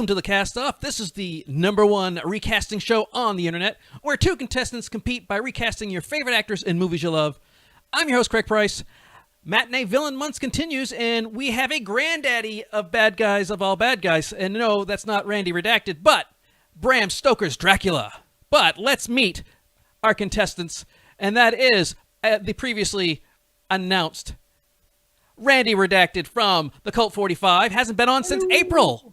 welcome to the Castoff. This is the #1 recasting show on the internet, where two contestants compete by recasting your favorite actors in movies you love. I'm your host, Craig Price. Matinee Villain Month continues, and we have a granddaddy of bad guys of all bad guys. And no, that's not Randy Redacted, but Bram Stoker's Dracula. But let's meet our contestants, and that is the previously announced Randy Redacted from the Cult 45. Hasn't been on since April.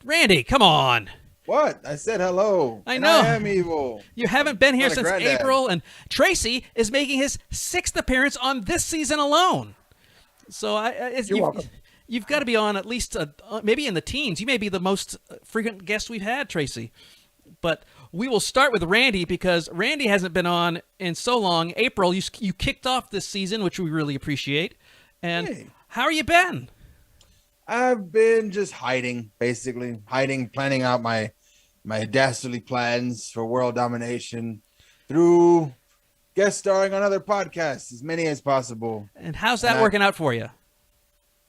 Randy, come on. What? I said hello. I know. I am evil. You haven't been here since granddad. April, and Tracy is making his 6th appearance on this season alone. So you've got to be on at least maybe in the teens. You may be the most frequent guest we've had, Tracy. But we will start with Randy because Randy hasn't been on in so long. April, you kicked off this season, which we really appreciate. And Hey. How are you been? I've been just hiding, basically. Hiding, planning out my dastardly plans for world domination through guest starring on other podcasts, as many as possible. And how's that working out for you?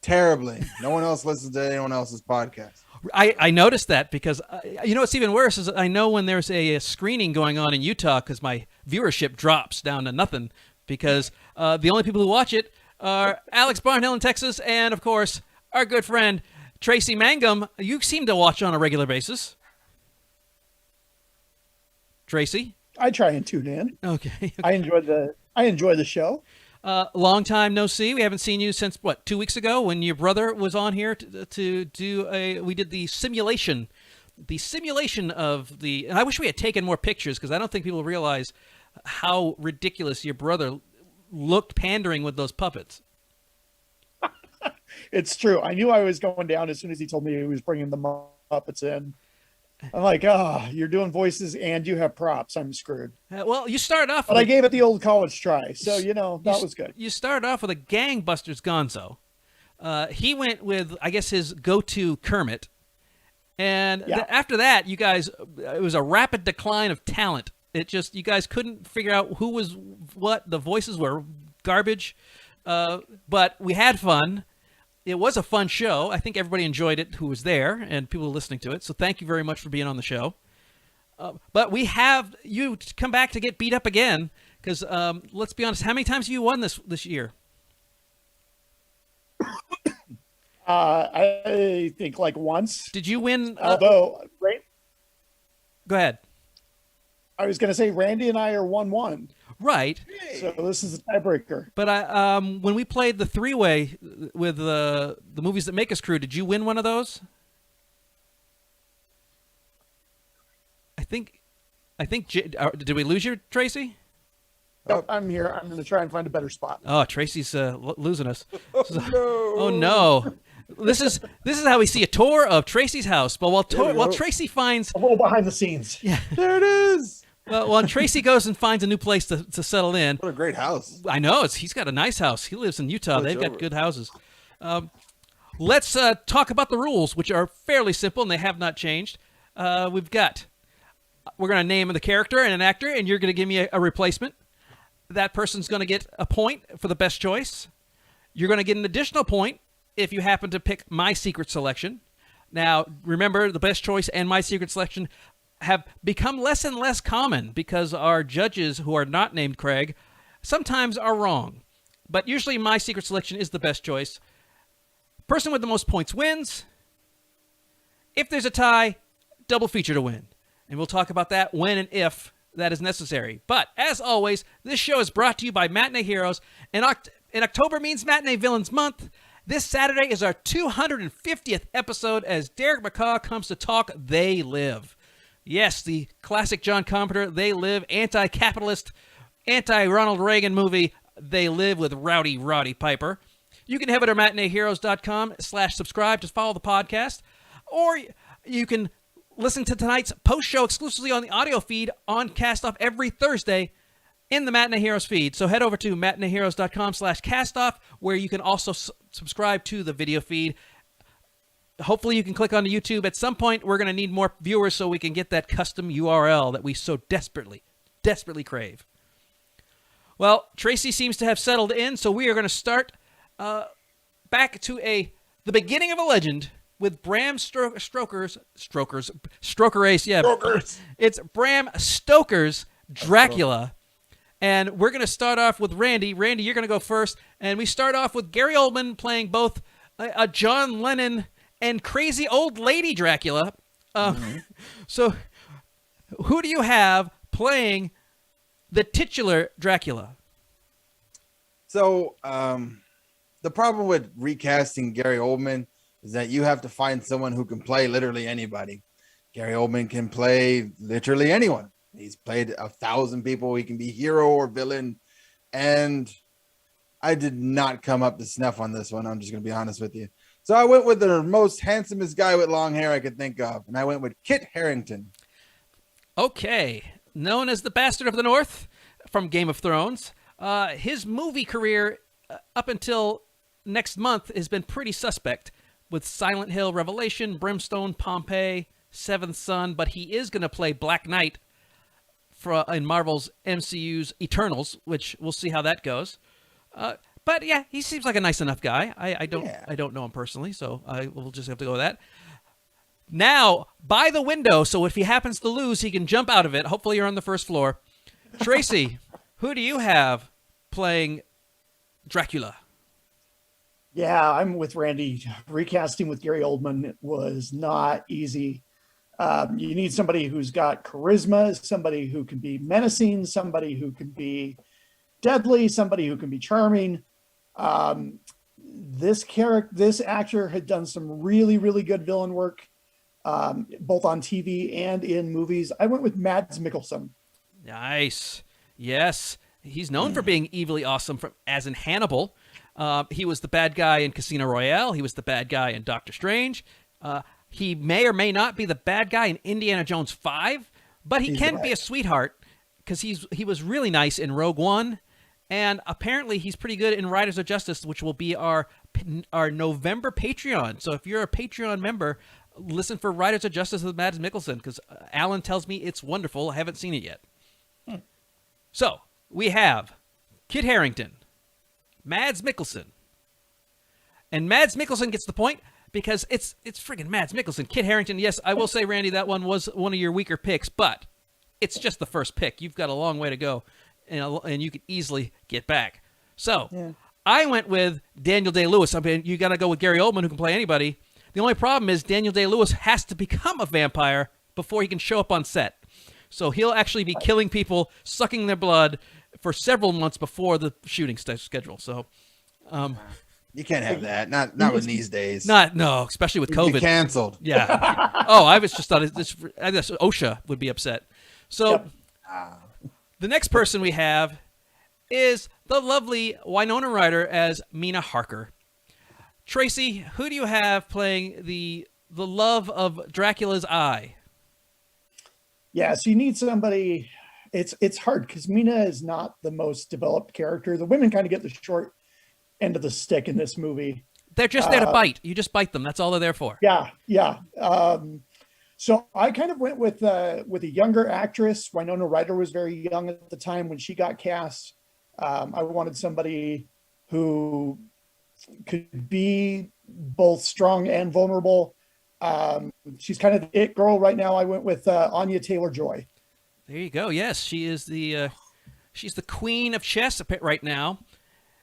Terribly. No one else listens to anyone else's podcast. I noticed that because, you know what's even worse is I know when there's a screening going on in Utah because my viewership drops down to nothing because the only people who watch it are Alex Barnhill in Texas and, of course, our good friend Tracy Mangum. You seem to watch on a regular basis. Tracy? I try and tune in. Okay. I enjoy the show. Long time no see. We haven't seen you since, 2 weeks ago when your brother was on here to do we did the simulation of the, and I wish we had taken more pictures because I don't think people realize how ridiculous your brother looked pandering with those puppets. It's true. I knew I was going down as soon as he told me he was bringing the puppets in. I'm like, you're doing voices and you have props. I'm screwed. Well, you started off but I gave it the old college try. So, that was good. You started off with a gangbusters gonzo. He went with, I guess, his go-to Kermit. And after that, you guys, it was a rapid decline of talent. You guys couldn't figure out who was what. The voices were garbage. But we had fun. It was a fun show. I think everybody enjoyed it who was there and people listening to it. So thank you very much for being on the show. But we have you come back to get beat up again because let's be honest, how many times have you won this year? I think like once. Did you win? Although, go ahead. I was going to say Randy and I are 1-1. Right. So this is a tiebreaker. But when we played the three-way with the Movies That Make Us crew, did you win one of those? I think. Did we lose you, Tracy? Oh, I'm here. I'm going to try and find a better spot. Oh, Tracy's losing us. No. Oh no. This is how we see a tour of Tracy's house. But while Tracy finds a little behind the scenes. Yeah. There it is. Well, when Tracy goes and finds a new place to settle in. What a great house. I know. He's got a nice house. He lives in Utah. They've got good houses. Let's talk about the rules, which are fairly simple, and they have not changed. We're going to name the character and an actor, and you're going to give me a replacement. That person's going to get a point for the best choice. You're going to get an additional point if you happen to pick my secret selection. Now, remember, the best choice and my secret selection have become less and less common because our judges, who are not named Craig, sometimes are wrong. But usually my secret selection is the best choice. Person with the most points wins. If there's a tie, double feature to win. And we'll talk about that when and if that is necessary. But, as always, this show is brought to you by Matinee Heroes. And October means Matinee Villains Month. This Saturday is our 250th episode as Derek McCaw comes to talk They Live. Yes, the classic John Carpenter, They Live, anti-capitalist, anti-Ronald Reagan movie, They Live with Rowdy Roddy Piper. You can head over to matineeheroes.com/subscribe to follow the podcast, or you can listen to tonight's post-show exclusively on the audio feed on Castoff every Thursday in the Matinee Heroes feed. So head over to matineeheroes.com/castoff, where you can also subscribe to the video feed. Hopefully you can click on the YouTube. At some point, we're going to need more viewers so we can get that custom URL that we so desperately crave. Well, Tracy seems to have settled in, so we are going to start back to the beginning of a legend with Bram Stoker's Stroker Ace. Yeah, Strokers. it's Bram Stoker's Dracula. And we're going to start off with Randy. Randy, you're going to go first. And we start off with Gary Oldman playing both a John Lennon and crazy old lady Dracula. So who do you have playing the titular Dracula? So the problem with recasting Gary Oldman is that you have to find someone who can play literally anybody. Gary Oldman can play literally anyone. He's played 1,000 people. He can be hero or villain. And I did not come up to snuff on this one. I'm just going to be honest with you. So I went with the most handsomest guy with long hair I could think of. And I went with Kit Harington. Okay. Known as the Bastard of the North from Game of Thrones. His movie career up until next month has been pretty suspect with Silent Hill, Revelation, Brimstone, Pompeii, Seventh Son. But he is going to play Black Knight in Marvel's MCU's Eternals, which we'll see how that goes. But yeah, he seems like a nice enough guy. I don't know him personally, so we'll just have to go with that. Now, by the window, so if he happens to lose, he can jump out of it. Hopefully you're on the first floor. Tracy, who do you have playing Dracula? Yeah, I'm with Randy. Recasting with Gary Oldman was not easy. You need somebody who's got charisma, somebody who can be menacing, somebody who can be deadly, somebody who can be charming. This actor had done some really, really good villain work, both on TV and in movies. I went with Mads Mikkelsen. Nice. Yes. He's known for being evilly awesome as in Hannibal. He was the bad guy in Casino Royale. He was the bad guy in Doctor Strange. He may or may not be the bad guy in Indiana Jones 5, but he can be a sweetheart because he was really nice in Rogue One. And apparently he's pretty good in Riders of Justice, which will be our November Patreon. So if you're a Patreon member, listen for Riders of Justice with Mads Mikkelsen, because Alan tells me it's wonderful. I haven't seen it yet. So we have Kit Harington, Mads Mikkelsen. And Mads Mikkelsen gets the point because it's friggin' Mads Mikkelsen. Kit Harington, yes, I will say, Randy, that one was one of your weaker picks, but it's just the first pick. You've got a long way to go. And you could easily get back. So I went with Daniel Day-Lewis. I mean, you got to go with Gary Oldman, who can play anybody. The only problem is Daniel Day-Lewis has to become a vampire before he can show up on set. So he'll actually be killing people, sucking their blood for several months before the shooting schedule. So you can't have that. Not with these days. No, especially with COVID. Canceled. Yeah. I was just thought I guess OSHA would be upset. So. The next person we have is the lovely Winona Ryder as Mina Harker. Tracy, who do you have playing the love of Dracula's eye? Yeah, so you need somebody. It's hard because Mina is not the most developed character. The women kind of get the short end of the stick in this movie. They're just there to bite. You just bite them. That's all they're there for. Yeah. So I kind of went with a younger actress. Winona Ryder was very young at the time when she got cast. I wanted somebody who could be both strong and vulnerable. She's kind of the it girl right now. I went with Anya Taylor-Joy. There you go. Yes, she is she's the queen of chess right now.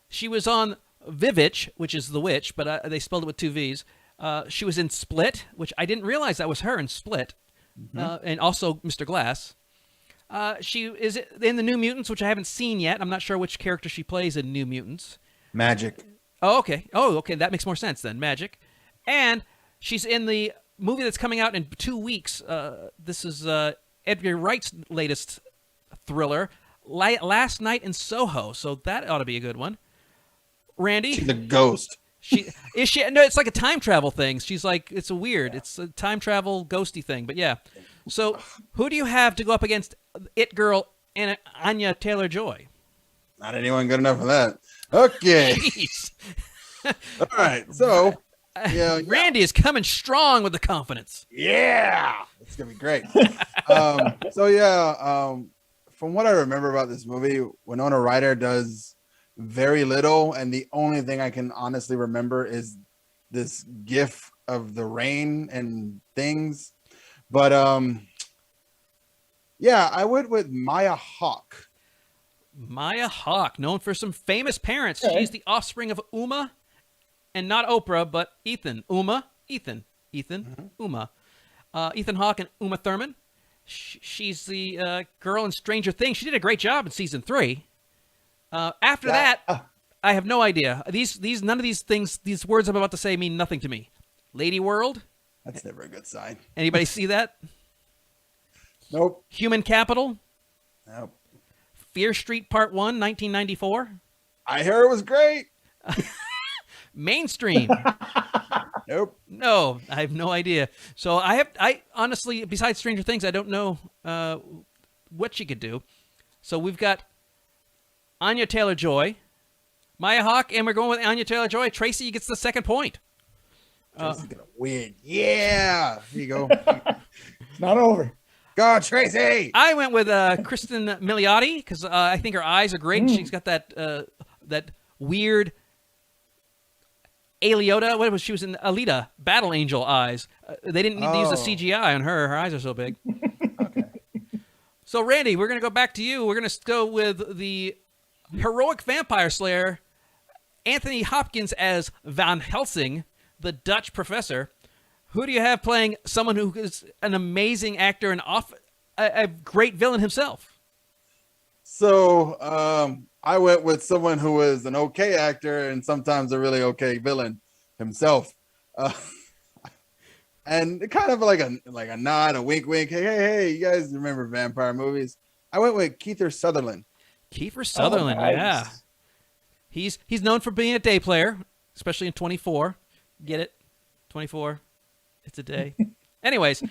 She was on Vivitch, which is the witch, but they spelled it with two V's. She was in Split, which I didn't realize that was her in Split, and also Mr. Glass. She is in the New Mutants, which I haven't seen yet. I'm not sure which character she plays in New Mutants. Magic. Oh, okay. That makes more sense then. Magic. And she's in the movie that's coming out in 2 weeks. This is Edgar Wright's latest thriller, Last Night in Soho. So that ought to be a good one. Randy? She's the ghost. No, it's like a time travel thing. She's like, it's a time travel ghosty thing. But yeah. So who do you have to go up against It Girl and Anya Taylor-Joy? Not anyone good enough for that. Okay. Jeez. All right. So Randy is coming strong with the confidence. Yeah. It's going to be great. From what I remember about this movie, Winona Ryder does very little, and the only thing I can honestly remember is this gif of the rain and things. But yeah, I went with Maya Hawke. Maya Hawke, known for some famous parents. Okay. She's the offspring of Uma, and not Oprah, but Ethan. Uma, Ethan. Uma. Ethan Hawke and Uma Thurman. She's the girl in Stranger Things. She did a great job in season 3. After that, I have no idea. None of these things, these words I'm about to say mean nothing to me. Lady World. That's never a good sign. Anybody see that? Nope. Human Capital. Nope. Fear Street Part 1, 1994. I heard it was great. Mainstream. Nope. No, I have no idea. So I honestly, besides Stranger Things, I don't know what she could do. So we've got Anya Taylor-Joy, Maya Hawke, and we're going with Anya Taylor-Joy. Tracy gets the second point. Tracy's gonna win. Yeah. Here you go. It's not over. Go, Tracy. I went with Kristen Milioti because I think her eyes are great. And she's got that weird Aliota. What was she was in Alita Battle Angel eyes? They didn't need to use the CGI on her. Her eyes are so big. Okay. So Randy, we're gonna go back to you. We're gonna go with the heroic vampire slayer Anthony Hopkins as Van Helsing, the Dutch professor. Who do you have playing someone who is an amazing actor and a great villain himself? So I went with someone who is an okay actor and sometimes a really okay villain himself. And kind of like a nod, a wink, wink. Hey, you guys remember vampire movies? I went with Kiefer Sutherland. Kiefer Sutherland, nice. yeah. He's known for being a day player, especially in 24. Get it? 24. It's a day. Anyways,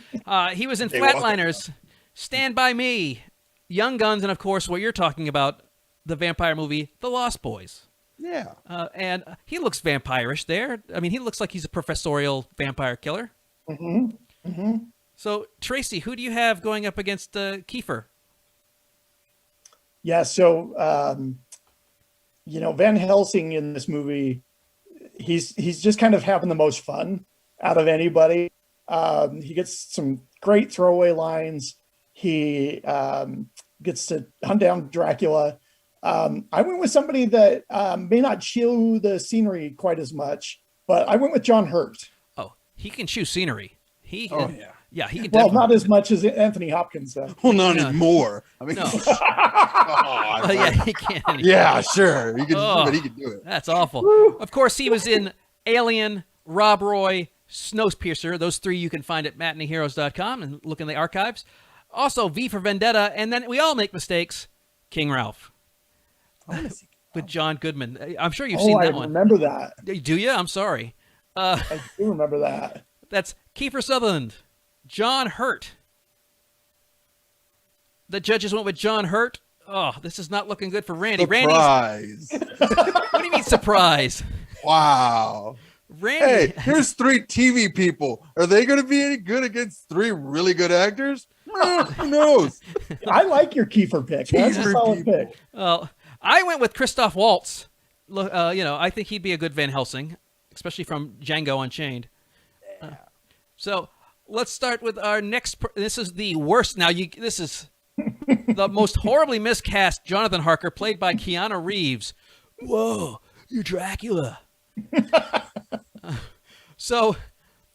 he was in Flatliners, Stand By Me, Young Guns, and of course, what you're talking about, the vampire movie, The Lost Boys. Yeah. And he looks vampirish there. I mean, he looks like he's a professorial vampire killer. Mm-hmm. Mm-hmm. So, Tracy, who do you have going up against Kiefer? Yeah, so Van Helsing in this movie, he's just kind of having the most fun out of anybody. He gets some great throwaway lines. He gets to hunt down Dracula. I went with somebody that may not chew the scenery quite as much, but I went with John Hurt. Oh, he can chew scenery. He can, yeah, he can. Well, not as much as Anthony Hopkins, though. Well, not anymore. I mean, No. oh, Yeah, he can. yeah, sure. He can, Oh. but he can do it. That's awful. Of course, he was in Alien, Rob Roy, Snowpiercer. Those 3 you can find at matineeheroes.com and look in the archives. Also, V for Vendetta, and then we all make mistakes. King Ralph with John Goodman. I'm sure you've seen that one. I remember that. Do you? I'm sorry. I do remember that. That's Kiefer Sutherland, John Hurt. The judges went with John Hurt. Oh, this is not looking good for Randy. Surprise. What do you mean surprise? Wow. Randy. Hey, here's 3 TV people. Are they going to be any good against 3 really good actors? Who knows? I like your Kiefer pick. That's a Kiefer solid people. pick. Well, I went with Christoph Waltz. I think he'd be a good Van Helsing, especially from Django Unchained. So let's start with our next. This is the worst. Now, this is the most horribly miscast Jonathan Harker, played by Keanu Reeves. Whoa, you're Dracula. So.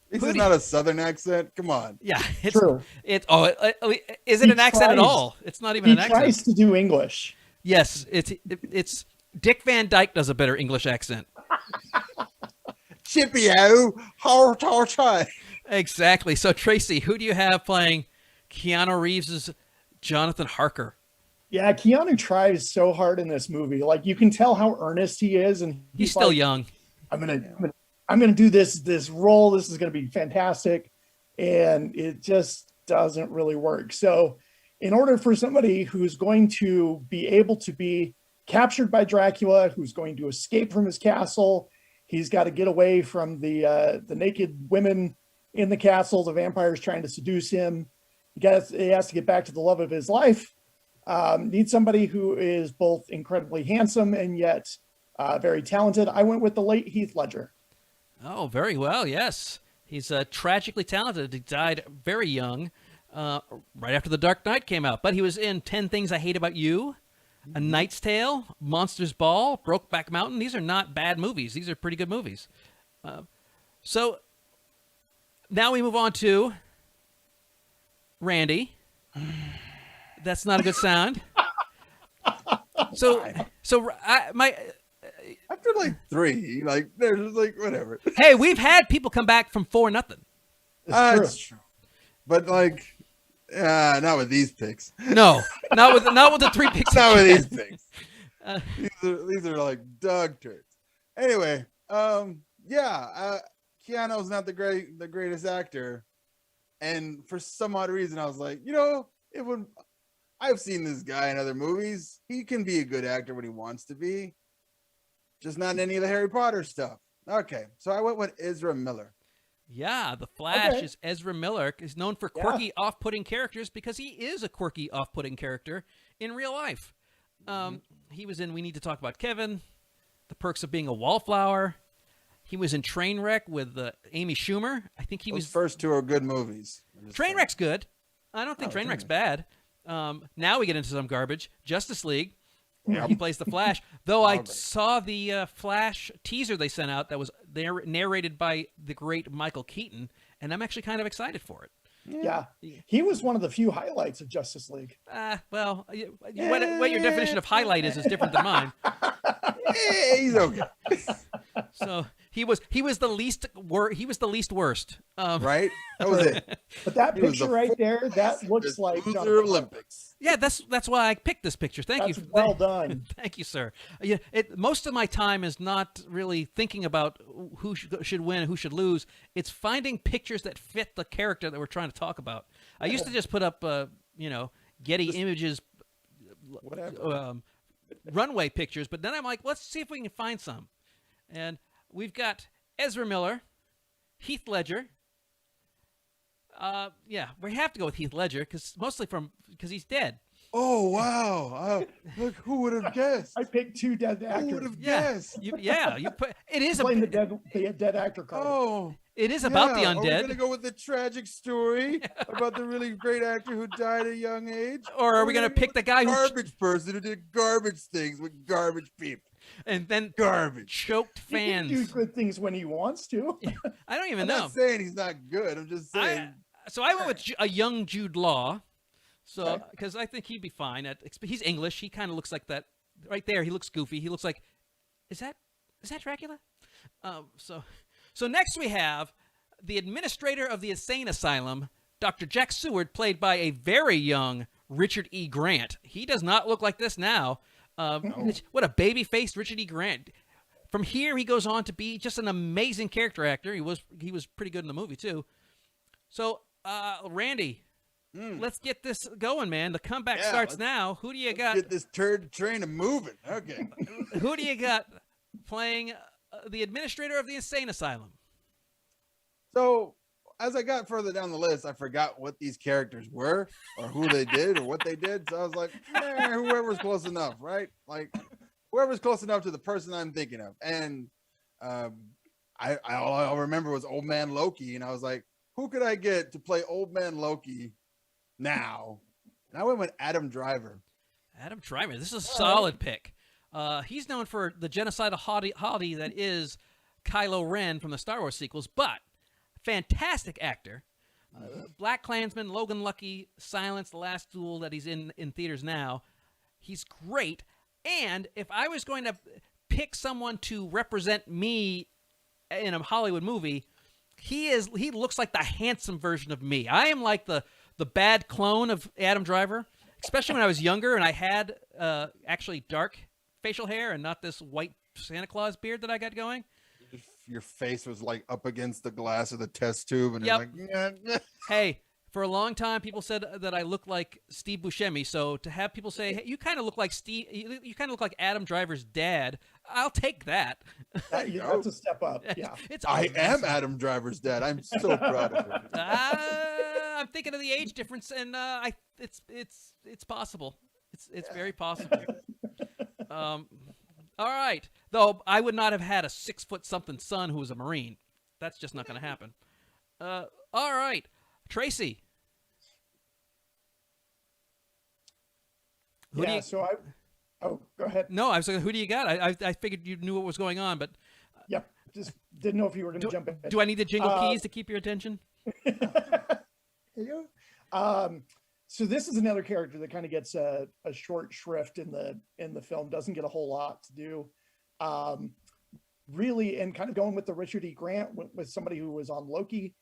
This is not a Southern accent. Come on. Yeah, it's True. Is it an accent at all? It's not even He an accent. tries to do English. Yes, it's Dick Van Dyke does a better English accent. Chippy-o, har. Exactly. So Tracy, who do you have playing Keanu Reeves's Jonathan Harker? Yeah, Keanu tries so hard in this movie. Like, you can tell how earnest he is, and He's still like, young. I'm gonna do this role. This is gonna be fantastic, and it just doesn't really work. So, in order for somebody who's going to be able to be captured by Dracula, who's going to escape from his castle, he's got to get away from the naked women in the castle, the vampires trying to seduce him. He has to get back to the love of his life. Needs somebody who is both incredibly handsome and yet very talented. I went with the late Heath Ledger. Oh, very well. Yes. He's tragically talented. He died very young, right after The Dark Knight came out. But he was in 10 Things I Hate About You, A Knight's Tale, Monsters Ball, Brokeback Mountain. These are not bad movies. These are pretty good movies. So now we move on to Randy. That's not a good sound. After like 3, like there's like whatever. Hey, we've had people come back from 4-0. It's true. But like, not with these picks. No, not with the 3 picks. Not with these picks. These are like dog turds. Anyway, Keanu's not the greatest actor, and for some odd reason, I was like, I've seen this guy in other movies. He can be a good actor when he wants to be, just not in any of the Harry Potter stuff. Okay, so I went with Ezra Miller. Yeah, the Flash is Ezra Miller. He's known for quirky, off-putting characters because he is a quirky, off-putting character in real life. He was in We Need to Talk About Kevin, The Perks of Being a Wallflower. He was in Trainwreck with Amy Schumer. I think Those first 2 are good movies. Trainwreck's good. I don't think Trainwreck's bad. Now we get into some garbage. Justice League. Yep. He plays the Flash. Though I saw the Flash teaser they sent out that was narrated by the great Michael Keaton, and I'm actually kind of excited for it. Yeah. He was one of the few highlights of Justice League. Well, what your definition of highlight is different than mine. He's okay. So he was the least worst. Right? That was it. But that picture right there, that looks like Loser Olympics. Yeah, that's why I picked this picture. Thank you. Well done. Thank you, sir. Most of my time is not really thinking about who should win, who should lose. It's finding pictures that fit the character that we're trying to talk about. I used to just put up, Getty Images, runway pictures, but then I'm like, let's see if we can find some. And we've got Ezra Miller, Heath Ledger. We have to go with Heath Ledger because he's dead. Oh wow! Look, who would have guessed? I picked 2 dead actors. Who would have guessed? You put it is playing the dead actor card. Oh, it is about the undead. Are we gonna go with the tragic story about the really great actor who died at a young age, or are we gonna pick the guy garbage person who did garbage things with garbage people? And then garbage choked fans. He can do good things when he wants to. I don't even I'm know. not saying he's not good. I'm just saying. I went with a young Jude Law, because I think he'd be fine. He's English. He kind of looks like that right there. He looks goofy. He looks like, is that Dracula? So next we have the administrator of the insane asylum, Dr. Jack Seward, played by a very young Richard E. Grant. He does not look like this now. What a baby-faced Richard E. Grant. From here, he goes on to be just an amazing character actor. He was pretty good in the movie too. So, Randy, let's get this going, man. The comeback starts now. Who do you got? Get this turd train moving. Okay. Who do you got playing the administrator of the insane asylum? So, as I got further down the list, I forgot what these characters were or who they did or what they did. So I was like, whoever's close enough, right? Like, whoever's close enough to the person I'm thinking of. And all I remember was Old Man Loki. And I was like, who could I get to play Old Man Loki now? And I went with Adam Driver. Adam Driver. This is a solid pick. He's known for the genocidal hottie that is Kylo Ren from the Star Wars sequels, but fantastic actor. Black Klansman, Logan Lucky, Silence, The Last Duel that he's in theaters now. He's great. And if I was going to pick someone to represent me in a Hollywood movie, he looks like the handsome version of me. I am like the bad clone of Adam Driver, especially when I was younger and I had actually dark facial hair and not this white Santa Claus beard that I got going. Your face was like up against the glass of the test tube, and you're like, Hey, for a long time, people said that I look like Steve Buscemi. So to have people say, "Hey, you kind of look like Steve," you kind of look like Adam Driver's dad, I'll take that. That's a step up. Yeah, I am Adam Driver's dad. I'm so proud of him. I'm thinking of the age difference, and it's possible. It's very possible. All right. Though I would not have had a 6-foot-something son who was a Marine. That's just not going to happen. All right. Tracy. Oh, go ahead. No, I was like, who do you got? I figured you knew what was going on, but. Yep. Just didn't know if you were going to jump in. Do I need the jingle keys to keep your attention? So this is another character that kind of gets a short shrift in the film, doesn't get a whole lot to do. Really, and kind of going with the Richard E. Grant with somebody who was on Loki,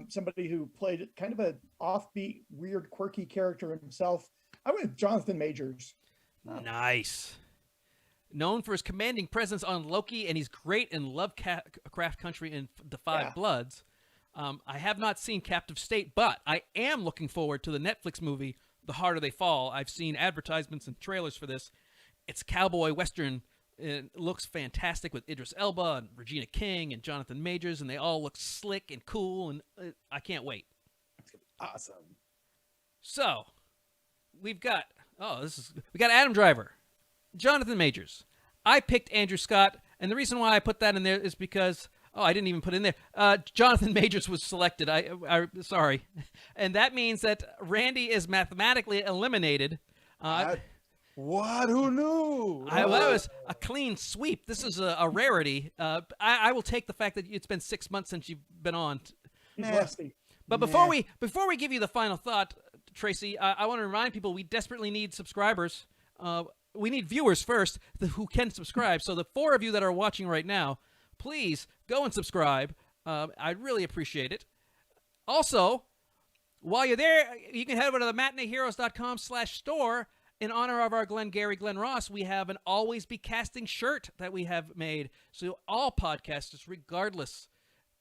somebody who played kind of an offbeat, weird, quirky character himself. I went with Jonathan Majors. Nice. Known for his commanding presence on Loki, and he's great in Lovecraft Country and The Five Bloods. I have not seen Captive State, but I am looking forward to the Netflix movie, The Harder They Fall. I've seen advertisements and trailers for this. It's cowboy western. It looks fantastic with Idris Elba and Regina King and Jonathan Majors, and they all look slick and cool, and I can't wait. Awesome. So, we got Adam Driver, Jonathan Majors. I picked Andrew Scott, and the reason why I put that in there is because I didn't even put it in there. Jonathan Majors was selected. I sorry, and that means that Randy is mathematically eliminated. What? Who knew? That was a clean sweep. This is a rarity. I will take the fact that it's been 6 months since you've been on. He's rusty. But before we give you the final thought, Tracy, I want to remind people we desperately need subscribers. We need viewers first who can subscribe. So the 4 of you that are watching right now, please go and subscribe. I'd really appreciate it. Also, while you're there, you can head over to the matineeheroes.com/store. In honor of our Glenn Ross, we have an Always Be Casting shirt that we have made. So all podcasters, regardless,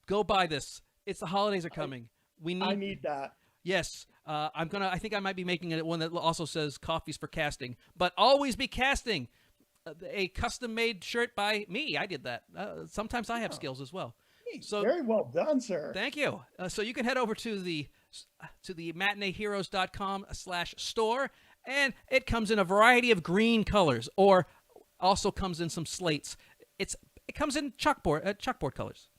go buy this. It's the holidays are coming. I need that. Yes. I think I might be making it one that also says coffees for casting, but Always Be Casting, a custom made shirt by me. I did that. Sometimes I have skills as well. So very well done, sir. Thank you. So you can head over to the matineeheroes.com/store, and it comes in a variety of green colors, or also comes in some slates. It comes in chalkboard colors.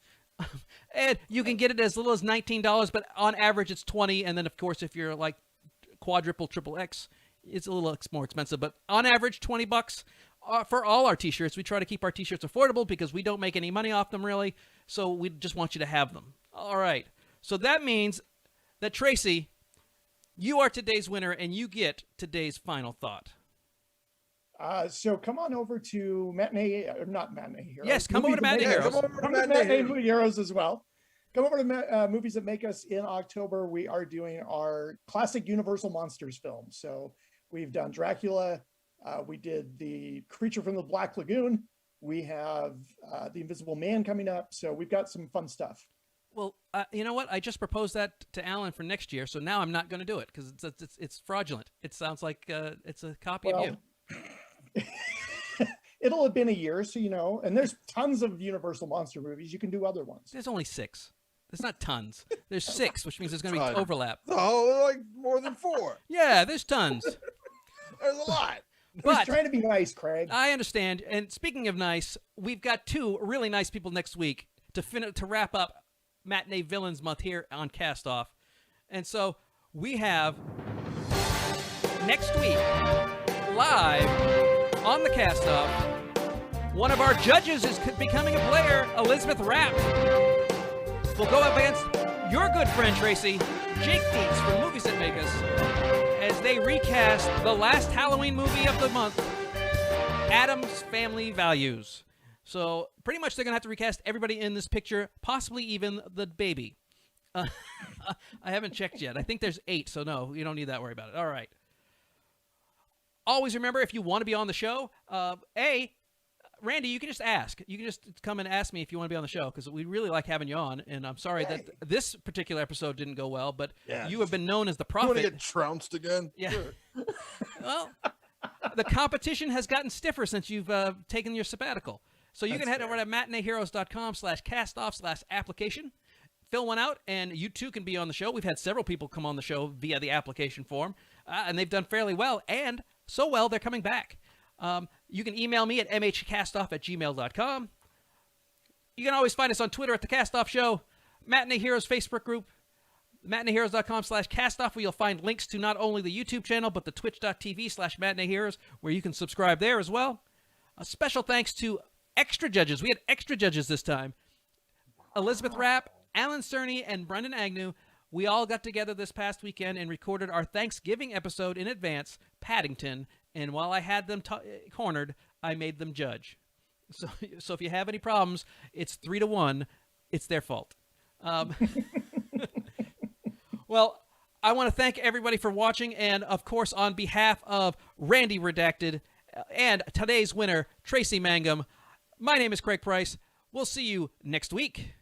And you can get it as little as $19, but on average it's $20. And then, of course, if you're like quadruple, triple X, it's a little more expensive. But on average, $20 for all our T-shirts. We try to keep our T-shirts affordable because we don't make any money off them, really. So we just want you to have them. All right. So that means that, Tracy, you are today's winner, and you get today's final thought. So come on over to not Matinee Heroes. Yes, come over to Matinee Heroes. Come to Matinee Heroes as well. Come over to Movies That Make Us. In October, we are doing our classic Universal Monsters film. So we've done Dracula. We did the Creature from the Black Lagoon. We have the Invisible Man coming up. So we've got some fun stuff. Well, you know what? I just proposed that to Alan for next year, so now I'm not going to do it because it's fraudulent. It sounds like it's a copy of you. It'll have been a year, so and there's tons of Universal monster movies. You can do other ones. There's only 6. There's not tons. There's 6, which means there's going to be overlap. Oh, like more than 4. Yeah, there's tons. There's a lot. But trying to be nice, Craig. I understand. And speaking of nice, we've got 2 really nice people next week to wrap up Matinee Villains Month here on Castoff. And so we have next week live on the Castoff, one of our judges is becoming a player, Elizabeth Rapp. We'll go up against your good friend Tracy, Jake Dietz from Movies That Make Us, as they recast the last Halloween movie of the month, Addams Family Values. So pretty much they're going to have to recast everybody in this picture, possibly even the baby. I haven't checked yet. I think there's 8, so no, you don't need that worry about it. All right. Always remember, if you want to be on the show, Randy, you can just ask. You can just come and ask me if you want to be on the show, because we really like having you on, and I'm sorry that this particular episode didn't go well, but you have been known as the prophet. You want to get trounced again? Yeah. Sure. Well, the competition has gotten stiffer since you've taken your sabbatical. So you can head over to matineeheroes.com/castoff/application. Fill one out, and you too can be on the show. We've had several people come on the show via the application form, and they've done fairly well, and so well they're coming back. You can email me at mhcastoff@gmail.com. You can always find us on Twitter at The Castoff Show. Matinee Heroes Facebook group, matineeheroes.com/castoff, where you'll find links to not only the YouTube channel, but the twitch.tv/Matinee Heroes, where you can subscribe there as well. A special thanks to extra judges. We had extra judges this time. Elizabeth Rapp, Alan Cerny, and Brendan Agnew. We all got together this past weekend and recorded our Thanksgiving episode in advance, Paddington, and while I had them cornered, I made them judge. So if you have any problems, it's 3-1. It's their fault. Well, I want to thank everybody for watching, and of course, on behalf of Randy Redacted and today's winner, Tracy Mangum, my name is Craig Price. We'll see you next week.